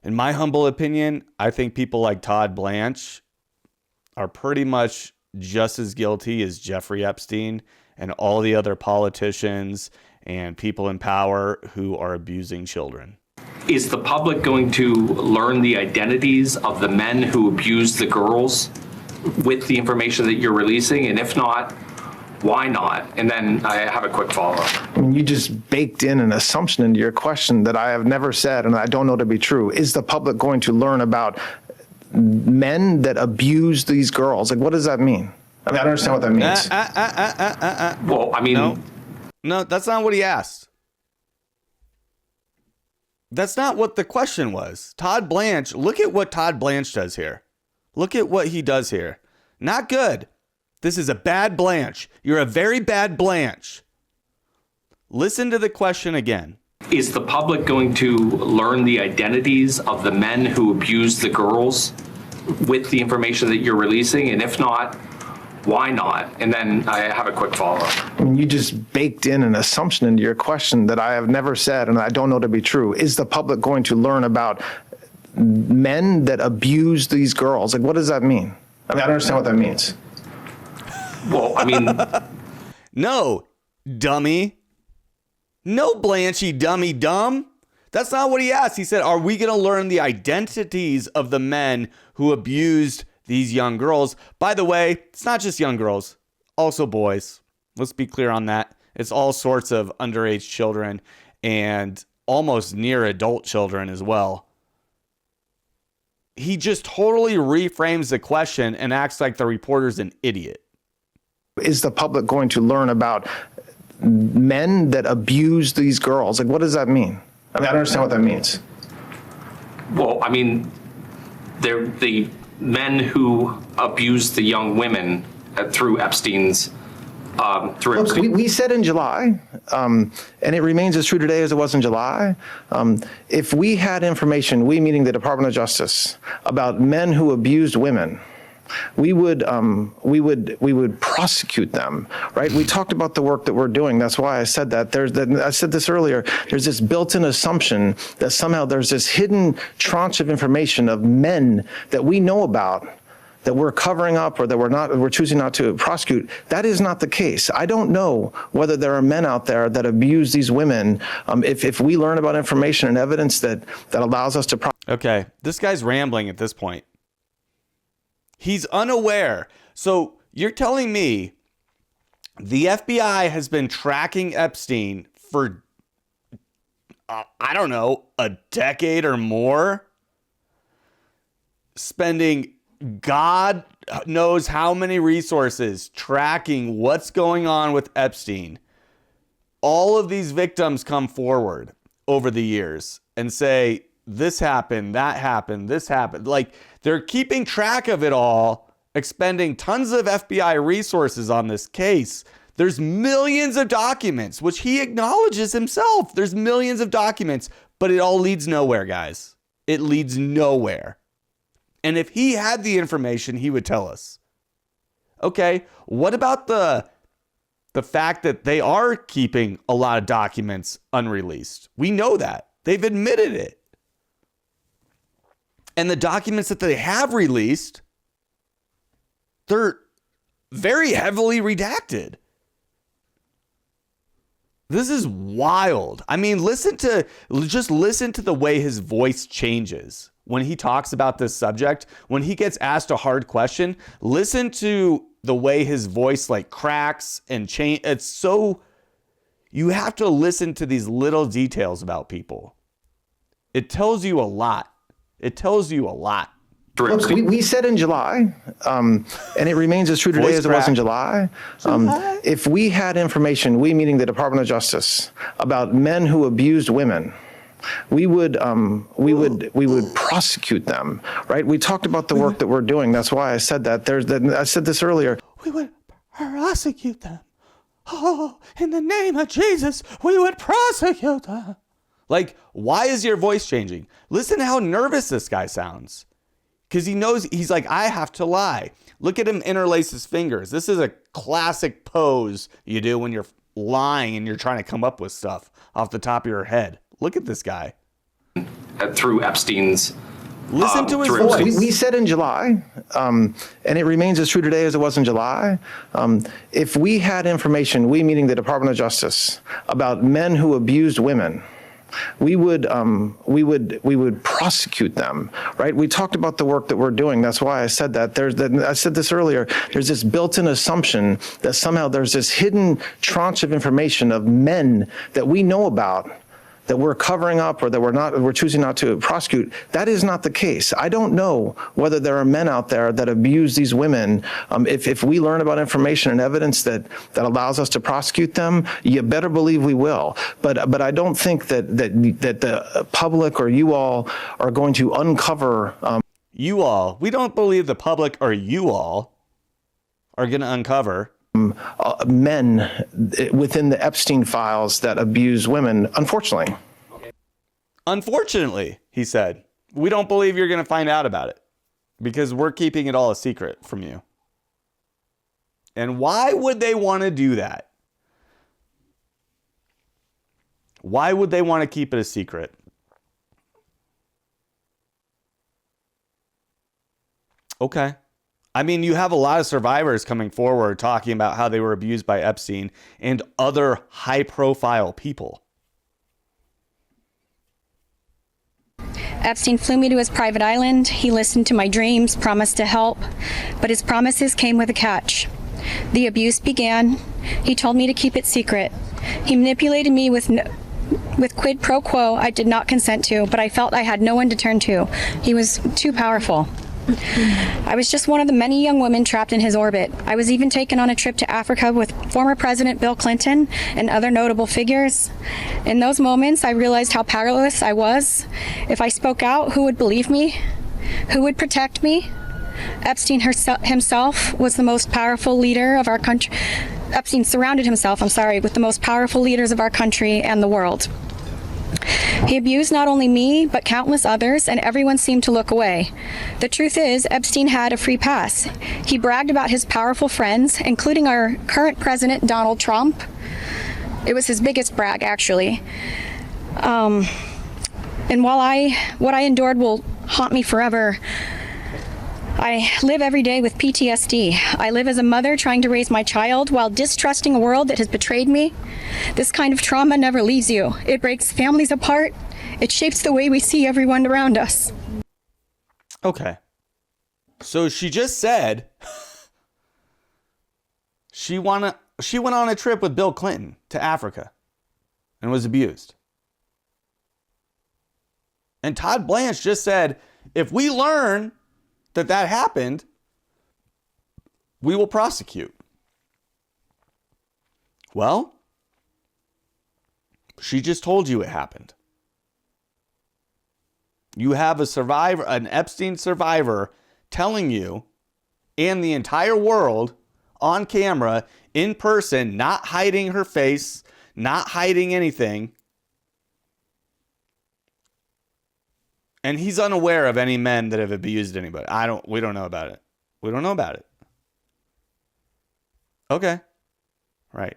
In my humble opinion, I think people like Todd Blanche are pretty much just as guilty as Jeffrey Epstein and all the other politicians and people in power who are abusing children. Is the public going to learn the identities of the men who abused the girls with the information that you're releasing? And if not, why not? And then I have a quick follow-up. You just baked in an assumption into your question that I have never said and I don't know to be true. Is the public going to learn about men that abuse these girls? Like, what does that mean? I mean, I don't understand what that means. Well, I mean... No, that's not what he asked. That's not what the question was. Todd Blanche, look at what Todd Blanche does here. Look at what he does here. Not good. This is a bad Blanche. You're a very bad Blanche. Listen to the question again. Is the public going to learn the identities of the men who abused the girls with the information that you're releasing? And if not, why not? And then I have a quick follow-up. You just baked in an assumption into your question that I have never said and I don't know to be true. Is the public going to learn about men that abuse these girls? Like, what does that mean? I mean, I don't understand what that means. Well, I mean... No, dummy. No, Blanchy, dummy, dumb. That's not what he asked. He said, are we going to learn the identities of the men who abused these young girls? By the way, it's not just young girls, also boys. Let's be clear on that. It's all sorts of underage children and almost near adult children as well. He just totally reframes the question and acts like the reporter's an idiot. Is the public going to learn about men that abuse these girls? Like, what does that mean? I mean, I don't understand what that means. Well, I mean, they're the men who abused the young women through Epstein's. Look, we said in July, and it remains as true today as it was in July. If we had information, we meaning the Department of Justice, about men who abused women, we would prosecute them, right? We talked about the work that we're doing. That's why I said that. I said this earlier. There's this built-in assumption that somehow there's this hidden tranche of information of men that we know about that we're covering up or that we're choosing not to prosecute. That is not the case. I don't know whether there are men out there that abuse these women. If we learn about information and evidence that allows us to Okay, this guy's rambling at this point. He's unaware. So you're telling me the FBI has been tracking Epstein for, I don't know, a decade or more? Spending God knows how many resources tracking what's going on with Epstein. All of these victims come forward over the years and say, this happened, that happened, this happened. Like, they're keeping track of it all, expending tons of FBI resources on this case. There's millions of documents, which he acknowledges himself. There's millions of documents, but it all leads nowhere, guys. It leads nowhere. And if he had the information, he would tell us. Okay, what about the fact that they are keeping a lot of documents unreleased? We know that. They've admitted it. And the documents that they have released, they're very heavily redacted. This is wild. I mean, just listen to the way his voice changes when he talks about this subject. When he gets asked a hard question, listen to the way his voice like cracks and change. It's so, you have to listen to these little details about people. It tells you a lot. It tells you a lot. Look, we said in July, and it remains as true today as it was in July. If we had information, we meaning the Department of Justice, about men who abused women, we would prosecute them, right? We talked about the work that we're doing. That's why I said that. I said this earlier. We would prosecute them. Oh, in the name of Jesus, we would prosecute them. Like, why is your voice changing? Listen to how nervous this guy sounds. Because he knows, he's like, I have to lie. Look at him interlace his fingers. This is a classic pose you do when you're lying and you're trying to come up with stuff off the top of your head. Look at this guy. through Epstein's. Listen to his through voice. Epstein's- We said in July, and it remains as true today as it was in July, if we had information, we meaning the Department of Justice, about men who abused women, we would prosecute them, right? We talked about the work that we're doing. That's why I said that. I said this earlier. There's this built-in assumption that somehow there's this hidden tranche of information of men that we know about that we're covering up or that we're choosing not to prosecute. That is not the case. I don't know whether there are men out there that abuse these women. If we learn about information and evidence that allows us to prosecute them, you better believe we will. But I don't think that the public or you all are going to uncover. You all. We don't believe the public or you all are going to uncover men within the Epstein files that abuse women, unfortunately. Unfortunately, he said, we don't believe you're going to find out about it because we're keeping it all a secret from you. And why would they want to do that? Why would they want to keep it a secret? Okay. I mean, you have a lot of survivors coming forward talking about how they were abused by Epstein and other high-profile people. Epstein flew me to his private island. He listened to my dreams, promised to help, but his promises came with a catch. The abuse began. He told me to keep it secret. He manipulated me with quid pro quo I did not consent to, but I felt I had no one to turn to. He was too powerful. I was just one of the many young women trapped in his orbit. I was even taken on a trip to Africa with former President Bill Clinton and other notable figures. In those moments, I realized how powerless I was. If I spoke out, who would believe me? Who would protect me? Epstein himself was the most powerful leader of our country. Epstein surrounded himself, with the most powerful leaders of our country and the world. He abused not only me, but countless others, and everyone seemed to look away. The truth is, Epstein had a free pass. He bragged about his powerful friends, including our current president, Donald Trump. It was his biggest brag, actually. And while what I endured will haunt me forever, I live every day with PTSD. I live as a mother trying to raise my child while distrusting a world that has betrayed me. This kind of trauma never leaves you. It breaks families apart. It shapes the way we see everyone around us. Okay. So she just said she went on a trip with Bill Clinton to Africa and was abused. And Todd Blanche just said, if we learn that happened, we will prosecute. Well, she just told you it happened. You have a survivor, an Epstein survivor, telling you and the entire world on camera, in person, not hiding her face, not hiding anything. And he's unaware of any men that have abused anybody. We don't know about it. We don't know about it. Okay. Right.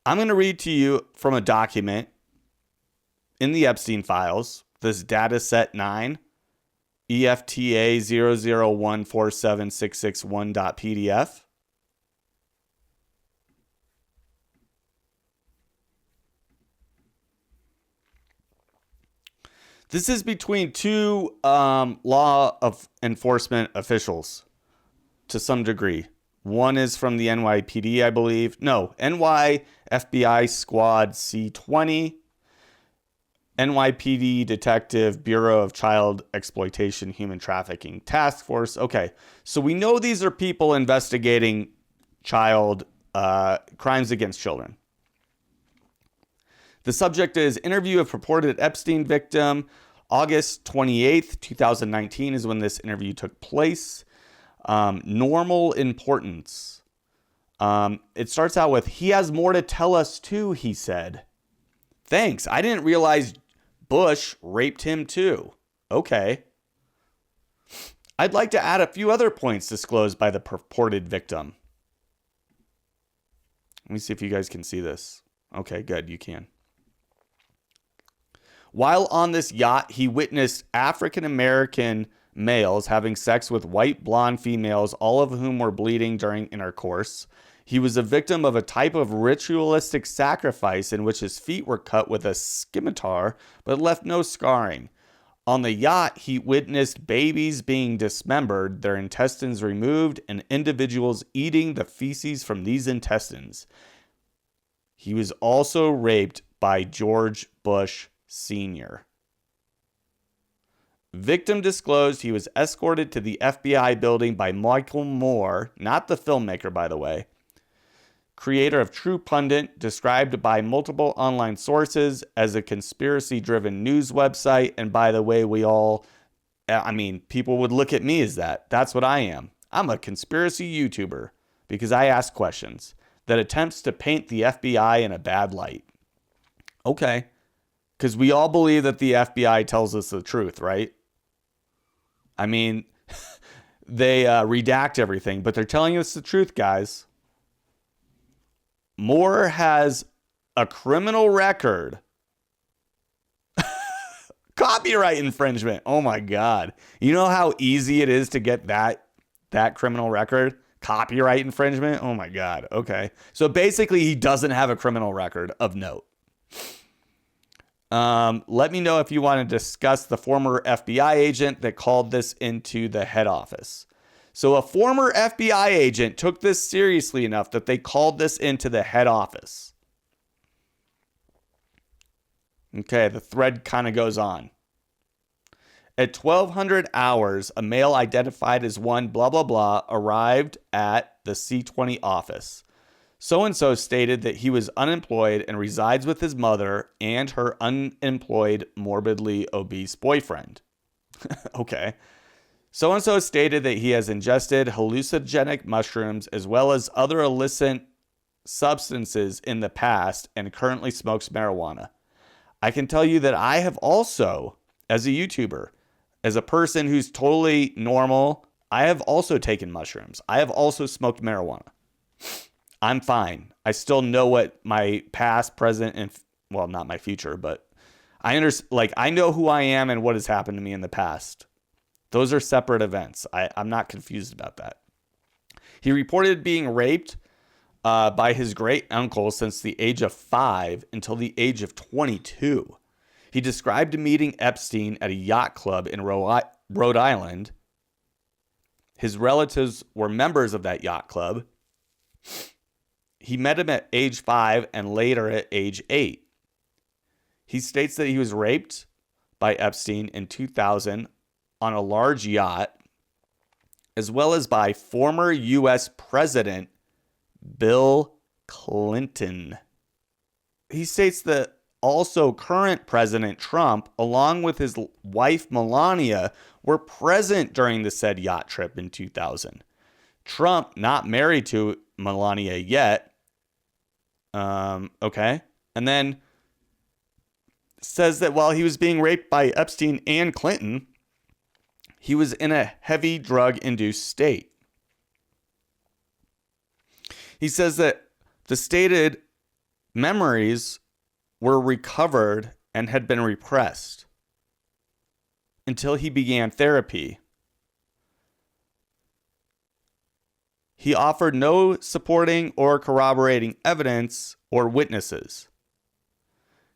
I'm going to read to you from a document in the Epstein files, this data set 9, EFTA 001476661.pdf. This is between two law of enforcement officials to some degree. One is from the NYPD, I believe. No, NY FBI Squad C20, NYPD Detective Bureau of Child Exploitation Human Trafficking Task Force. Okay, so we know these are people investigating child crimes against children. The subject is interview of purported Epstein victim. August 28th, 2019 is when this interview took place. Normal importance. It starts out with, he has more to tell us too, he said. Thanks. I didn't realize Bush raped him too. Okay. I'd like to add a few other points disclosed by the purported victim. Let me see if you guys can see this. Okay, good. You can. While on this yacht, he witnessed African American males having sex with white blonde females, all of whom were bleeding during intercourse. He was a victim of a type of ritualistic sacrifice in which his feet were cut with a scimitar, but left no scarring. On the yacht, he witnessed babies being dismembered, their intestines removed, and individuals eating the feces from these intestines. He was also raped by George Bush Sr. Victim disclosed he was escorted to the FBI building by Michael Moore, not the filmmaker, by the way, creator of True Pundit, described by multiple online sources as a conspiracy-driven news website. And by the way, people would look at me as that. That's what I am. I'm a conspiracy YouTuber because I ask questions that attempts to paint the FBI in a bad light. Okay. Because we all believe that the FBI tells us the truth, right? I mean, they redact everything, but they're telling us the truth, guys. Moore has a criminal record. Copyright infringement. Oh my God. You know how easy it is to get that criminal record? Copyright infringement. Oh my God. Okay. So basically he doesn't have a criminal record of note. Let me know if you want to discuss the former FBI agent that called this into the head office. So a former FBI agent took this seriously enough that they called this into the head office. Okay, the thread kind of goes on. At 1200 hours, a male identified as one blah, blah, blah arrived at the C20 office. So-and-so stated that he was unemployed and resides with his mother and her unemployed, morbidly obese boyfriend. Okay. So-and-so stated that he has ingested hallucinogenic mushrooms as well as other illicit substances in the past and currently smokes marijuana. I can tell you that I have also, as a YouTuber, as a person who's totally normal, I have also taken mushrooms. I have also smoked marijuana. I'm fine. I still know what my past, present, and well, not my future, but I know who I am and what has happened to me in the past. Those are separate events. I'm not confused about that. He reported being raped by his great uncle since the age of 5 until the age of 22. He described meeting Epstein at a yacht club in Rhode Island. His relatives were members of that yacht club. He met him at age 5 and later at age 8. He states that he was raped by Epstein in 2000 on a large yacht, as well as by former U.S. President Bill Clinton. He states that also current President Trump, along with his wife Melania, were present during the said yacht trip in 2000. Trump, not married to Melania yet. Okay. And then says that while he was being raped by Epstein and Clinton, he was in a heavy drug-induced state. He says that the stated memories were recovered and had been repressed until he began therapy. He offered no supporting or corroborating evidence or witnesses.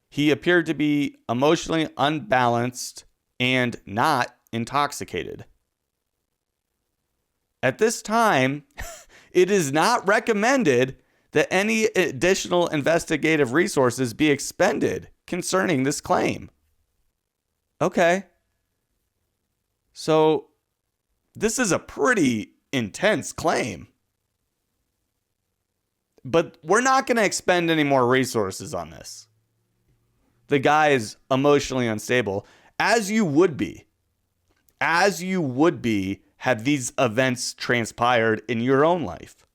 He appeared to be emotionally unbalanced and not intoxicated. At this time, it is not recommended that any additional investigative resources be expended concerning this claim. Okay. So, this is a pretty intense claim. But we're not going to expend any more resources on this. The guy is emotionally unstable, as you would be. As you would be had these events transpired in your own life.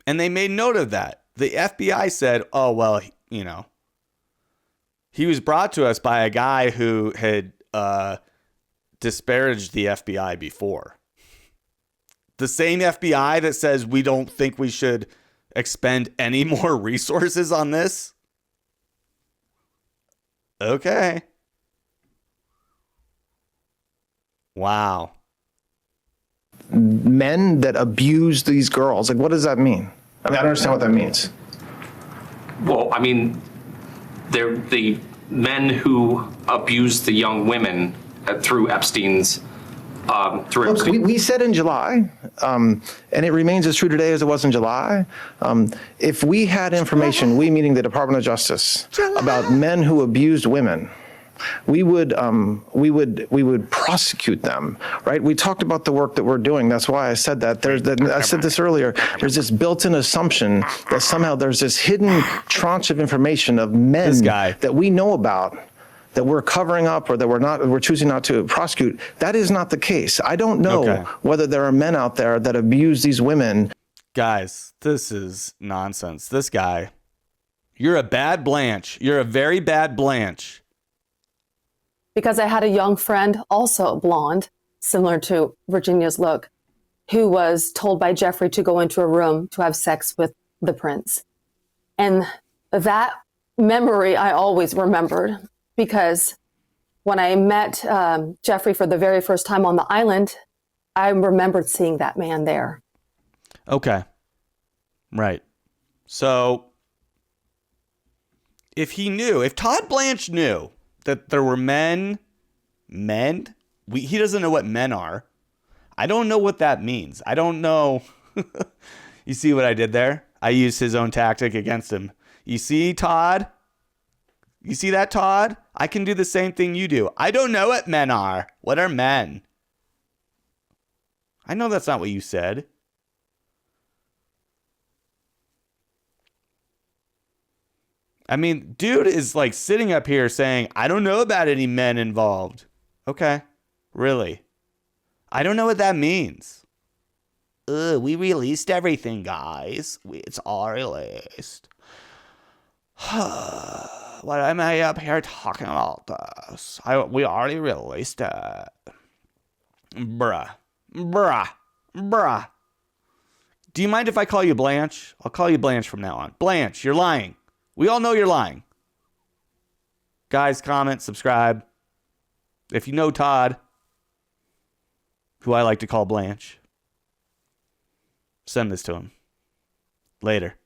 And they made note of that. The FBI said, oh, well, you know, he was brought to us by a guy who had disparaged the FBI before. The same FBI that says we don't think we should expend any more resources on this. Okay. Wow. Men that abuse these girls. Like, what does that mean? I mean, I don't understand what that means. Well, I mean, they're the men who abused the young women through Epstein's. Look, we said in July, and it remains as true today as it was in July. If we had information, we meaning the Department of Justice, about men who abused women, we would prosecute them, right? We talked about the work that we're doing. That's why I said that. I said this earlier. There's this built-in assumption that somehow there's this hidden tranche of information of men that we know about, that we're covering up or that we're choosing not to prosecute. That is not the case. I don't know whether there are men out there that abuse these women. Guys, this is nonsense. This guy, you're a bad Blanche. You're a very bad Blanche. Because I had a young friend, also blonde, similar to Virginia's look, who was told by Jeffrey to go into a room to have sex with the prince. And that memory I always remembered, because when I met Jeffrey for the very first time on the island, I remembered seeing that man there. Okay. Right. So if Todd Blanche knew that there were men, he doesn't know what men are. I don't know what that means. I don't know. You see what I did there? I used his own tactic against him. You see, Todd? You see that, Todd? I can do the same thing you do. I don't know what men are. What are men? I know that's not what you said. I mean, dude is like sitting up here saying, I don't know about any men involved. Okay. Really? I don't know what that means. We released everything, guys. It's all released. What am I up here talking about this? We already released it. Bruh. Do you mind if I call you Blanche? I'll call you Blanche from now on. Blanche, you're lying. We all know you're lying. Guys, comment, subscribe. If you know Todd, who I like to call Blanche, send this to him. Later.